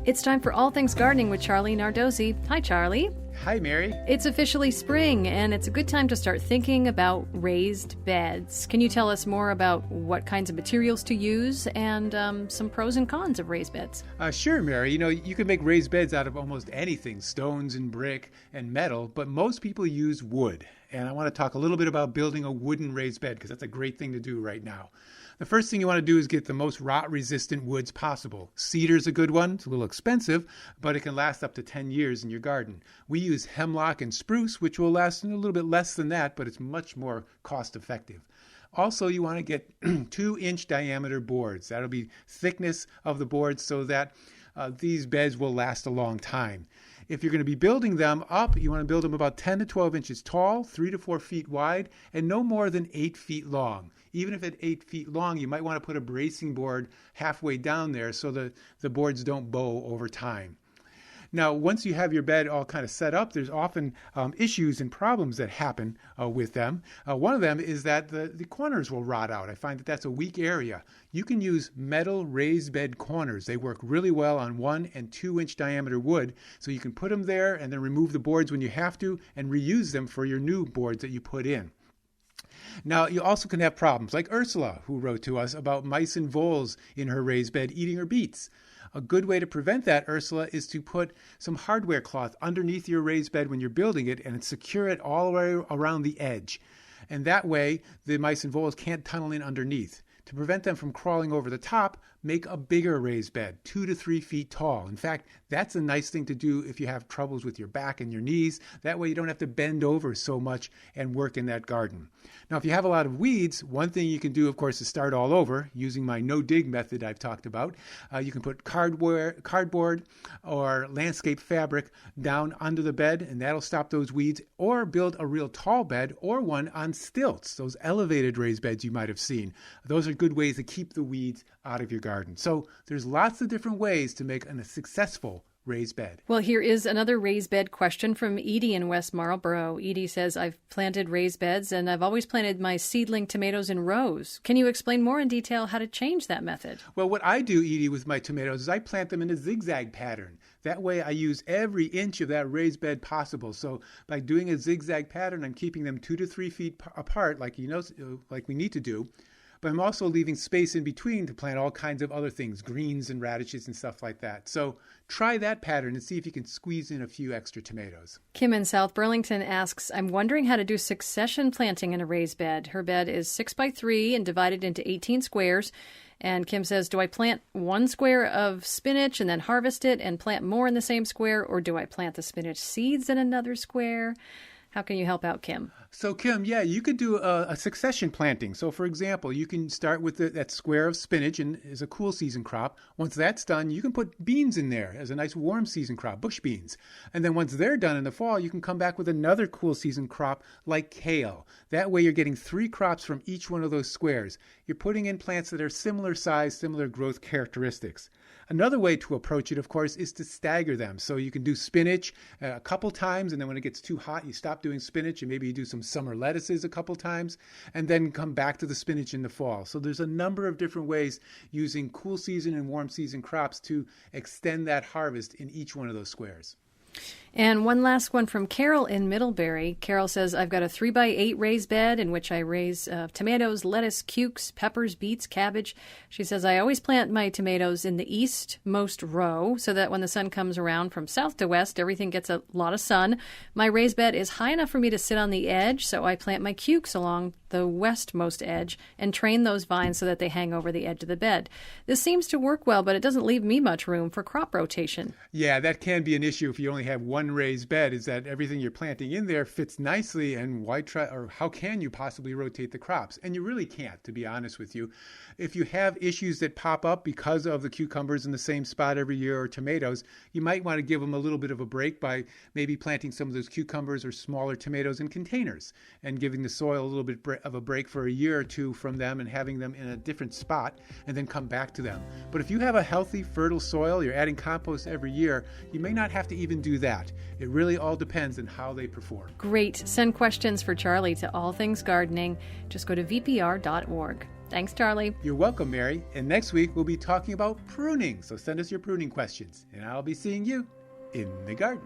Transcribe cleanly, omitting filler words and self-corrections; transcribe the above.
It's time for All Things Gardening with Charlie Nardozzi. Hi, Charlie. Hi, Mary. It's officially spring, and it's a good time to start thinking about raised beds. Can you tell us more about what kinds of materials to use and some pros and cons of raised beds? Sure, Mary. You can make raised beds out of almost anything, stones and brick and metal, but most people use wood. And I want to talk a little bit about building a wooden raised bed because that's a great thing to do right now. The first thing you want to do is get the most rot-resistant woods possible. Cedar's a good one. It's a little expensive, but it can last up to 10 years in your garden. We use hemlock and spruce, which will last a little bit less than that, but it's much more cost-effective. Also, you want to get 2-inch diameter boards. That'll be thickness of the boards so that these beds will last a long time. If you're going to be building them up, you want to build them about 10 to 12 inches tall, 3 to 4 feet wide, and no more than 8 feet long. Even if it's 8 feet long, you might want to put a bracing board halfway down there so the boards don't bow over time. Now, once you have your bed all kind of set up, there's often issues and problems that happen with them. One of them is that the corners will rot out. I find that that's a weak area. You can use metal raised bed corners. They work really well on 1 and 2-inch diameter wood, so you can put them there and then remove the boards when you have to and reuse them for your new boards that you put in. Now, you also can have problems like Ursula, who wrote to us about mice and voles in her raised bed eating her beets. A good way to prevent that, Ursula, is to put some hardware cloth underneath your raised bed when you're building it and secure it all the way around the edge. And that way, the mice and voles can't tunnel in underneath. To prevent them from crawling over the top, make a bigger raised bed, 2 to 3 feet tall. In fact, that's a nice thing to do if you have troubles with your back and your knees. That way you don't have to bend over so much and work in that garden. Now, if you have a lot of weeds, one thing you can do, of course, is start all over using my no-dig method I've talked about. You can put cardboard or landscape fabric down under the bed, and that'll stop those weeds, or build a real tall bed or one on stilts, those elevated raised beds you might have seen. Those are good ways to keep the weeds out of your garden. So there's lots of different ways to make a successful raised bed. Well, here is another raised bed question from Edie in West Marlborough. Edie says, I've planted raised beds and I've always planted my seedling tomatoes in rows. Can you explain more in detail how to change that method? Well, what I do, Edie, with my tomatoes is I plant them in a zigzag pattern. That way I use every inch of that raised bed possible. So by doing a zigzag pattern, I'm keeping them 2 to 3 feet apart like we need to do. But I'm also leaving space in between to plant all kinds of other things, greens and radishes and stuff like that. So try that pattern and see if you can squeeze in a few extra tomatoes. Kim in South Burlington asks, I'm wondering how to do succession planting in a raised bed. Her bed is 6 by 3 and divided into 18 squares. And Kim says, do I plant 1 square of spinach and then harvest it and plant more in the same square? Or do I plant the spinach seeds in another square? How can you help out, Kim? So, Kim, you could do a succession planting. So, for example, you can start with that square of spinach and as a cool season crop. Once that's done, you can put beans in there as a nice warm season crop, bush beans. And then once they're done in the fall, you can come back with another cool season crop like kale. That way you're getting 3 crops from each one of those squares. You're putting in plants that are similar size, similar growth characteristics. Another way to approach it, of course, is to stagger them. So you can do spinach a couple times, and then when it gets too hot, you stop doing spinach, and maybe you do some summer lettuces a couple times, and then come back to the spinach in the fall. So there's a number of different ways using cool season and warm season crops to extend that harvest in each one of those squares. And one last one from Carol in Middlebury. Carol says, I've got a 3 by 8 raised bed in which I raise tomatoes, lettuce, cukes, peppers, beets, cabbage. She says, I always plant my tomatoes in the eastmost row so that when the sun comes around from south to west, everything gets a lot of sun. My raised bed is high enough for me to sit on the edge, so I plant my cukes along the westmost edge and train those vines so that they hang over the edge of the bed. This seems to work well, but it doesn't leave me much room for crop rotation. Yeah, that can be an issue if you only have one raised bed, is that everything you're planting in there fits nicely, and how can you possibly rotate the crops? And you really can't, to be honest with you. If you have issues that pop up because of the cucumbers in the same spot every year or tomatoes, you might want to give them a little bit of a break by maybe planting some of those cucumbers or smaller tomatoes in containers and giving the soil a little bit of a break for a year or two from them and having them in a different spot and then come back to them. But if you have a healthy, fertile soil, you're adding compost every year, you may not have to even do that. It really all depends on how they perform. Great. Send questions for Charlie to All Things Gardening. Just go to vpr.org. Thanks, Charlie. You're welcome, Mary. And next week, we'll be talking about pruning. So send us your pruning questions, and I'll be seeing you in the garden.